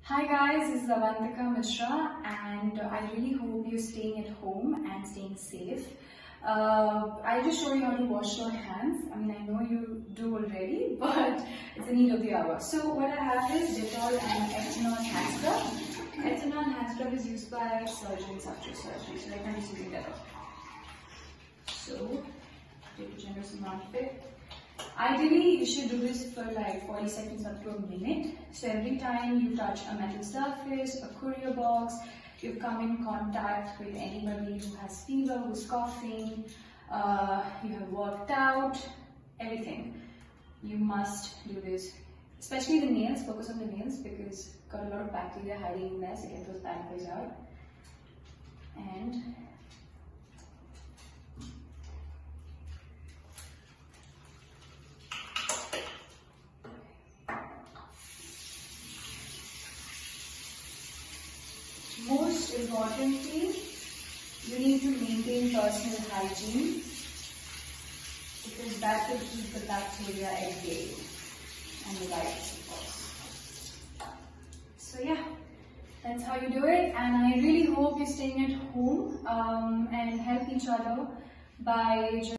Hi guys, this is Avanthika Mishra and I really hope you're staying at home and staying safe. I'll just show you how to wash your hands. I mean, I know you do already, but it's the need of the hour. So what I have is Dettol and ethanol hand scrub. Ethanol hand scrub is used by surgeons after surgery, so I'm just using Dettol. So take a generous amount of it. Ideally, you should do this for like 40 seconds up to a minute. So every time you touch a metal surface, a courier box, you've come in contact with anybody who has fever, who's coughing, you have worked out, everything. You must do this. Especially the nails, focus on the nails because got a lot of bacteria hiding in there, so get those bad boys out. And most importantly, you need to maintain personal hygiene because that will keep the bacteria at bay and the virus, of course. So yeah, that's how you do it, and I really hope you're staying at home and help each other by